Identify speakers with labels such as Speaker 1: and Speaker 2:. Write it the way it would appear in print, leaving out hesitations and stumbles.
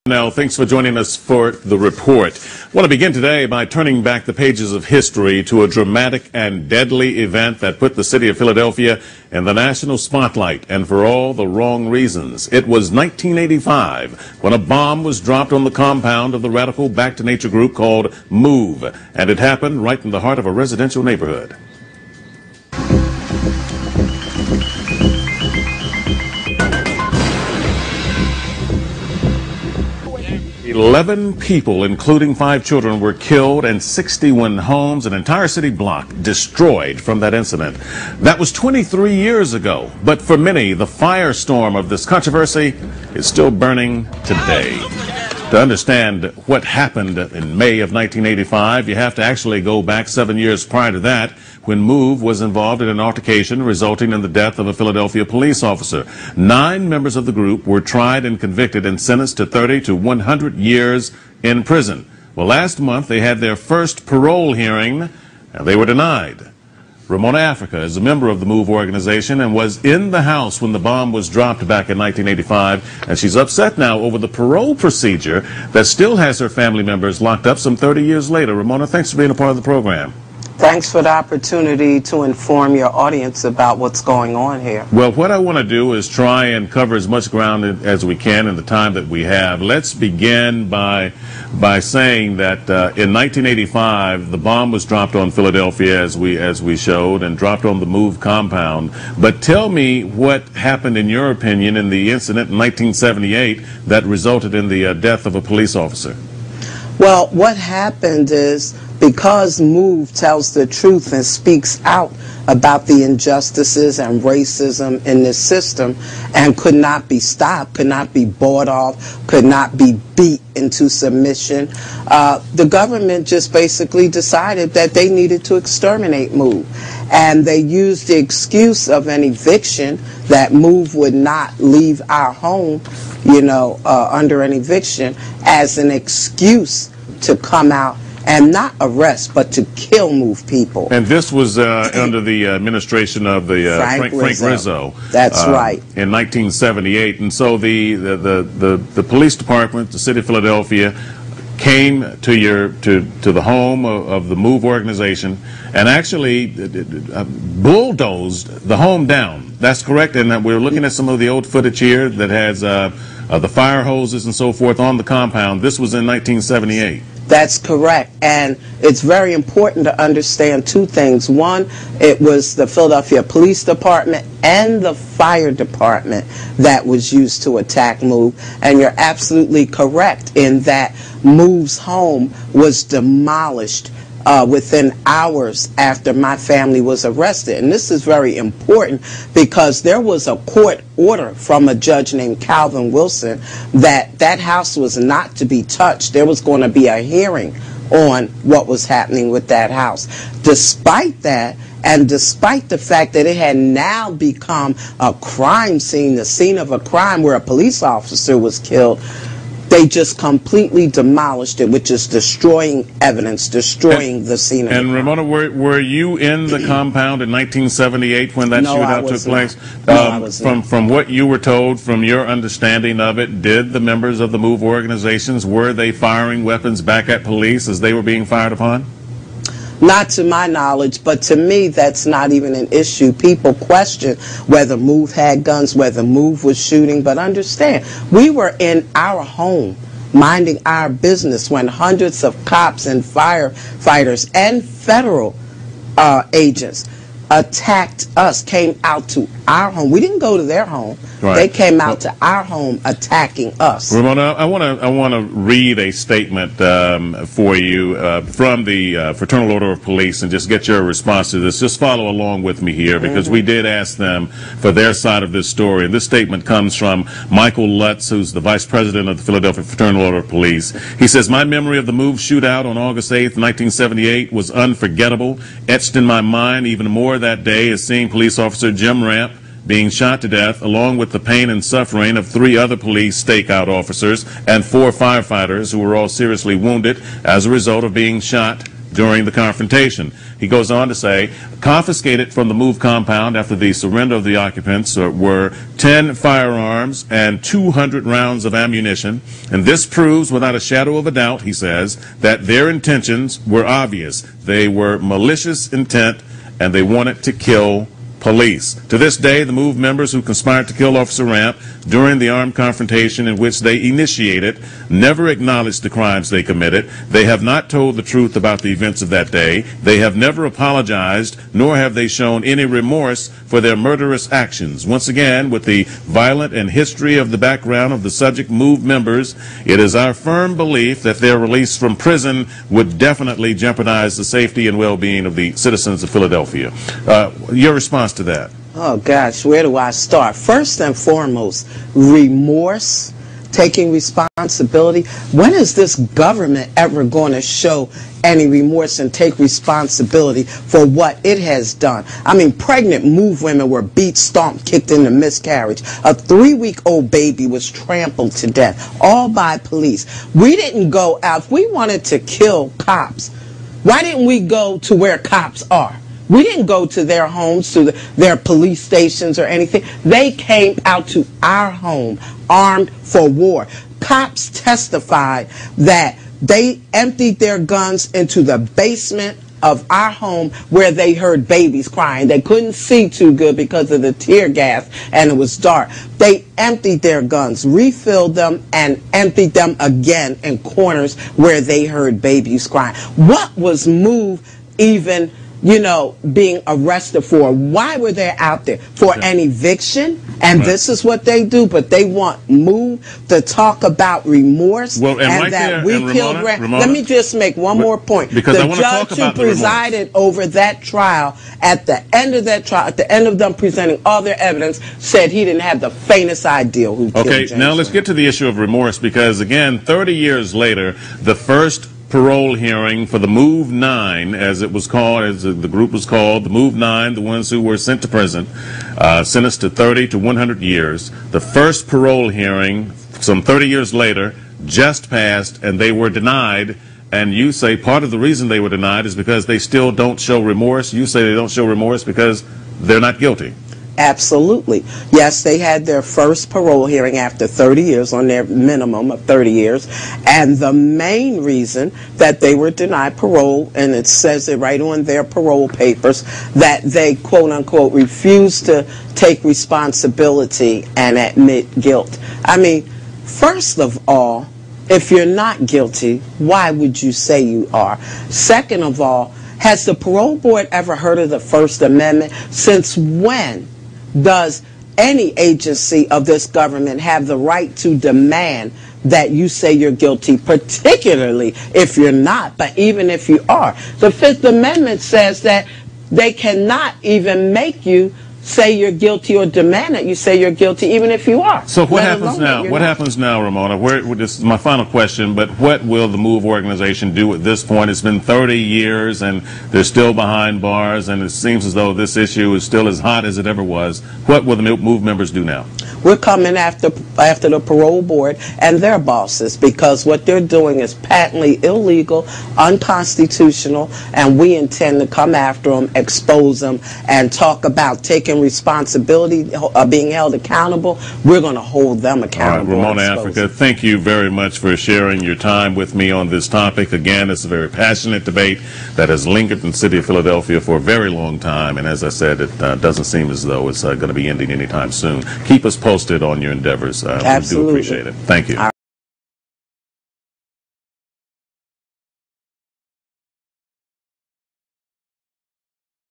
Speaker 1: Now, thanks for joining us for the report. I want to begin today by turning back the pages of history to a dramatic and deadly event that put the city of Philadelphia in the national spotlight, and for all the wrong reasons. It was 1985 when a bomb was dropped on the compound of the radical Back to Nature group called MOVE, and it happened right in the heart of a residential neighborhood. 11 people, including 5 children, were killed and 61 homes, an entire city block, destroyed from that incident. That was 23 years ago, but for many, the firestorm of this controversy is still burning today. To understand what happened in May of 1985, you have to actually go back 7 years prior to that, when MOVE was involved in an altercation resulting in the death of a Philadelphia police officer. 9 members of the group were tried and convicted and sentenced to 30 to 100 years in prison. Well, last month they had their first parole hearing, and they were denied. Ramona Africa is a member of the MOVE organization and was in the house when the bomb was dropped back in 1985, and she's upset now over the parole procedure that still has her family members locked up some 30 years later. Ramona, thanks for being a part of the program.
Speaker 2: Thanks for the opportunity to inform your audience about what's going on here.
Speaker 1: Well, what I want to do is try and cover as much ground as we can in the time that we have. Let's begin by saying that in 1985, the bomb was dropped on Philadelphia, as we showed, and dropped on the MOVE compound. But tell me what happened, in your opinion, in the incident in 1978 that resulted in the death of a police officer.
Speaker 2: Well, what happened is, because MOVE tells the truth and speaks out about the injustices and racism in this system and could not be stopped, could not be bought off, could not be beat into submission, the government just basically decided that they needed to exterminate MOVE. And they used the excuse of an eviction, that MOVE would not leave our home, under an eviction, as an excuse to come out and not arrest, but to kill MOVE people.
Speaker 1: And this was under the administration of the Frank Rizzo.
Speaker 2: That's right.
Speaker 1: In 1978, and so the police department, the city of Philadelphia, came to the home of the MOVE organization and actually bulldozed the home down. That's correct, and we're looking at some of the old footage here that has the fire hoses and so forth on the compound. This was in 1978.
Speaker 2: That's correct, and it's very important to understand 2 things. One, it was the Philadelphia Police Department and the Fire Department that was used to attack MOVE, and you're absolutely correct in that MOVE's home was demolished within hours after my family was arrested. And this is very important because there was a court order from a judge named Calvin Wilson that house was not to be touched. There was going to be a hearing on what was happening with that house. Despite that, and despite the fact that it had now become a crime scene, the scene of a crime where a police officer was killed, they just completely demolished it, which is destroying evidence, destroying the scene.
Speaker 1: And Ramona, were you in the compound in 1978 when that shootout took place?
Speaker 2: No, I was not.
Speaker 1: From what you were told, from your understanding of it, did the members of the MOVE organizations, were they firing weapons back at police as they were being fired upon?
Speaker 2: Not to my knowledge, but to me, that's not even an issue. People question whether MOVE had guns, whether MOVE was shooting, but understand, we were in our home, minding our business, when hundreds of cops and firefighters and federal agents attacked us, came out to our home. We didn't go to their home. Right. They came out to our home attacking us.
Speaker 1: Ramona, I want to read a statement for you from the Fraternal Order of Police and just get your response to this. Just follow along with me here, because we did ask them for their side of this story. And this statement comes from Michael Lutz, who's the Vice President of the Philadelphia Fraternal Order of Police. He says, "My memory of the MOVE shootout on August 8th, 1978 was unforgettable. Etched in my mind even more that day is seeing police officer Jim Ramp being shot to death, along with the pain and suffering of 3 other police stakeout officers and 4 firefighters who were all seriously wounded as a result of being shot during the confrontation. He goes on to say, confiscated from the MOVE compound after the surrender of the occupants were 10 firearms and 200 rounds of ammunition, and this proves without a shadow of a doubt, he says, that their intentions were obvious. They were malicious intent, and they wanted to kill police. To this day, the MOVE members who conspired to kill Officer Ramp during the armed confrontation in which they initiated never acknowledged the crimes they committed. They have not told the truth about the events of that day. They have never apologized, nor have they shown any remorse for their murderous actions. Once again, with the violent and history of the background of the subject MOVE members, it is our firm belief that their release from prison would definitely jeopardize the safety and well-being of the citizens of Philadelphia. Your response to that?
Speaker 2: Oh gosh, where do I start? First and foremost, remorse, taking responsibility. When is this government ever going to show any remorse and take responsibility for what it has done? I mean, pregnant MOVE women were beat, stomped, kicked into miscarriage. A 3-week-old baby was trampled to death, all by police. We didn't go out. If we wanted to kill cops, why didn't we go to where cops are? We didn't go to their homes, to their police stations or anything. They came out to our home armed for war. Cops testified that they emptied their guns into the basement of our home where they heard babies crying. They couldn't see too good because of the tear gas and it was dark. They emptied their guns, refilled them, and emptied them again in corners where they heard babies crying. What was MOVE even being arrested for? Why were they out there? For an eviction? And this is what they do, but they want MOVE to talk about remorse
Speaker 1: and right
Speaker 2: that
Speaker 1: there,
Speaker 2: we
Speaker 1: and
Speaker 2: killed
Speaker 1: Ramona,
Speaker 2: Let me just make one more point.
Speaker 1: Because I
Speaker 2: the
Speaker 1: want to talk
Speaker 2: judge
Speaker 1: about
Speaker 2: who presided over that trial, at the end of that trial, at the end of them presenting all their evidence, said he didn't have the faintest idea who killed James
Speaker 1: now let's get to the issue of remorse, because again, 30 years later, the first parole hearing for the MOVE 9, as it was called, as the group was called, the MOVE 9, the ones who were sent to prison, sentenced to 30 to 100 years. The first parole hearing, some 30 years later, just passed, and they were denied. And you say part of the reason they were denied is because they still don't show remorse. You say they don't show remorse because they're not guilty.
Speaker 2: Absolutely. Yes, they had their first parole hearing after 30 years, on their minimum of 30 years. And the main reason that they were denied parole, and it says it right on their parole papers, that they, quote unquote, refused to take responsibility and admit guilt. I mean, first of all, if you're not guilty, why would you say you are? Second of all, has the parole board ever heard of the First Amendment? Since when does any agency of this government have the right to demand that you say you're guilty, particularly if you're not, but even if you are? The Fifth Amendment says that they cannot even make you say you're guilty or demand that you say you're guilty, even if you are.
Speaker 1: So what happens now? What happens now, Ramona? This is my final question, but what will the MOVE organization do at this point? It's been 30 years, and they're still behind bars, and it seems as though this issue is still as hot as it ever was. What will the MOVE members do now?
Speaker 2: We're coming after the parole board and their bosses, because what they're doing is patently illegal, unconstitutional, and we intend to come after them, expose them, and talk about taking responsibility, being held accountable. We're going to hold them accountable.
Speaker 1: All right, Ramona Africa, thank you very much for sharing your time with me on this topic. Again, it's a very passionate debate that has lingered in the city of Philadelphia for a very long time, and as I said, it doesn't seem as though it's going to be ending anytime soon. Keep us posted on your endeavors. We do appreciate it. Thank you.